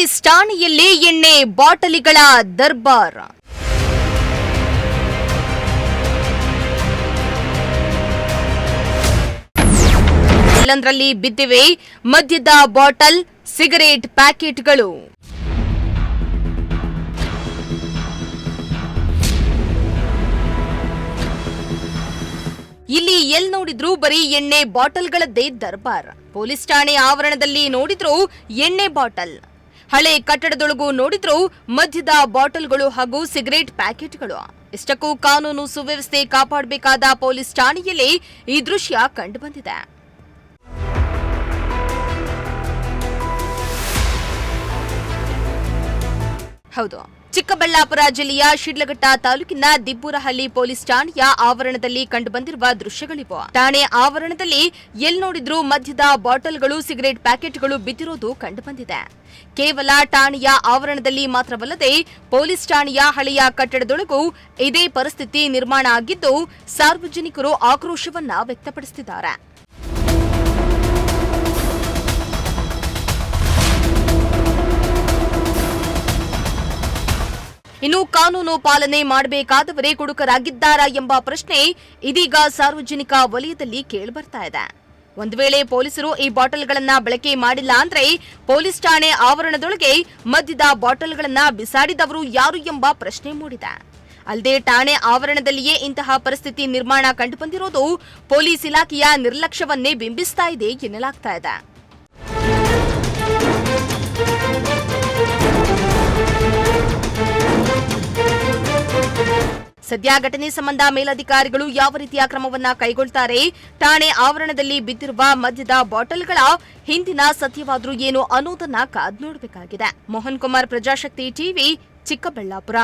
Police ಠಾಣೆಯಲ್ಲಿ ಎಣ್ಣೆ ಬಾಟಲಿಗಳ ದರ್ಬಾರ್. ಎಲ್ಲಂದ್ರಲ್ಲಿ ಬಿದ್ದಿವೆ ಮದ್ಯದ ಬಾಟಲ್, ಸಿಗರೇಟ್ ಪ್ಯಾಕೆಟ್ಗಳು. ಇಲ್ಲಿ ಎಲ್ ನೋಡಿದ್ರೂ ಬರೀ ಎಣ್ಣೆ ಬಾಟಲ್ಗಳದ್ದೇ ದರ್ಬಾರ್. ಪೊಲೀಸ್ ಠಾಣೆ ಆವರಣದಲ್ಲಿ ನೋಡಿದ್ರು ಎಣ್ಣೆ ಬಾಟಲ್, ಹಳೆ ಕಟ್ಟಡದೊಳಗೂ ನೋಡಿದ್ರು ಮದ್ಯದ ಬಾಟಲ್ಗಳು ಹಾಗೂ ಸಿಗರೇಟ್ ಪ್ಯಾಕೆಟ್ಗಳು. ಇಷ್ಟಕ್ಕೂ ಕಾನೂನು ಸುವ್ಯವಸ್ಥೆ ಕಾಪಾಡಬೇಕಾದ ಪೊಲೀಸ್ ಠಾಣೆಯಲ್ಲಿ ಈ ದೃಶ್ಯ ಕಂಡುಬಂದಿದೆ. ಹೌದು, ಚಿಕ್ಕಬಳ್ಳಾಪುರ ಜಿಲ್ಲೆಯ ಶಿಡ್ಲಘಟ್ಟ ತಾಲೂಕಿನ ದಿಬ್ಬೂರಹಳ್ಳಿ ಪೊಲೀಸ್ ಠಾಣೆಯ ಆವರಣದಲ್ಲಿ ಕಂಡುಬಂದಿರುವ ದೃಶ್ಯಗಳಿವು. ಠಾಣೆ ಆವರಣದಲ್ಲಿ ಎಲ್ ನೋಡಿದ್ರೂ ಮದ್ಯದ ಬಾಟಲ್ಗಳು, ಸಿಗರೇಟ್ ಪ್ಯಾಕೆಟ್ಗಳು ಬಿದ್ದಿರೋದು ಕಂಡುಬಂದಿದೆ. ಕೇವಲ ಠಾಣೆಯ ಆವರಣದಲ್ಲಿ ಮಾತ್ರವಲ್ಲದೆ ಪೊಲೀಸ್ ಠಾಣೆಯ ಹಳೆಯ ಕಟ್ಟಡದೊಳಗೂ ಇದೇ ಪರಿಸ್ಥಿತಿ ನಿರ್ಮಾಣ ಆಗಿದ್ದು, ಸಾರ್ವಜನಿಕರು ಆಕ್ರೋಶವನ್ನ ವ್ಯಕ್ತಪಡಿಸುತ್ತಿದ್ದಾರೆ. ಇನ್ನು ಕಾನೂನು ಪಾಲನೆ ಮಾಡಬೇಕಾದವರೇ ಕುಡುಕರಾಗಿದ್ದಾರಾ ಎಂಬ ಪ್ರಶ್ನೆ ಇದೀಗ ಸಾರ್ವಜನಿಕ ವಲಯದಲ್ಲಿ ಕೇಳಿಬರ್ತಾ ಇದೆ. ಒಂದು ವೇಳೆ ಪೊಲೀಸರು ಈ ಬಾಟಲ್ಗಳನ್ನ ಬಳಕೆ ಮಾಡಿಲ್ಲ ಅಂದ್ರೆ ಪೊಲೀಸ್ ಠಾಣೆ ಆವರಣದೊಳಗೆ ಮದ್ಯದ ಬಾಟಲ್ಗಳನ್ನ ಬಿಸಾಡಿದವರು ಯಾರು ಎಂಬ ಪ್ರಶ್ನೆ ಮೂಡಿದೆ. ಅಲ್ಲದೆ ಠಾಣೆ ಆವರಣದಲ್ಲಿಯೇ ಇಂತಹ ಪರಿಸ್ಥಿತಿ ನಿರ್ಮಾಣ ಕಂಡುಬಂದಿರೋದು ಪೊಲೀಸ್ ಇಲಾಖೆಯ ನಿರ್ಲಕ್ಷ್ಯವನ್ನೇ ಬಿಂಬಿಸ್ತಾ ಇದೆ ಎನ್ನಲಾಗ್ತಾ ಇದೆ. ಸದ್ಯ ಘಟನೆ ಸಂಬಂಧ ಮೇಲಧಿಕಾರಿಗಳು ಯಾವ ರೀತಿಯ ಕ್ರಮವನ್ನ ಕೈಗೊಳ್ತಾರೆ, ಠಾಣೆ ಆವರಣದಲ್ಲಿ ಬಿದ್ದಿರುವ ಮದ್ಯದ ಬಾಟಲ್ಗಳ ಹಿಂದಿನ ಸತ್ಯವಾದ್ರೂ ಏನು ಅನ್ನೋದನ್ನ ಕಾದ್ ನೋಡಬೇಕಾಗಿದೆ. ಮೋಹನ್ ಕುಮಾರ್, ಪ್ರಜಾಶಕ್ತಿ ಟಿವಿ, ಚಿಕ್ಕಬಳ್ಳಾಪುರ.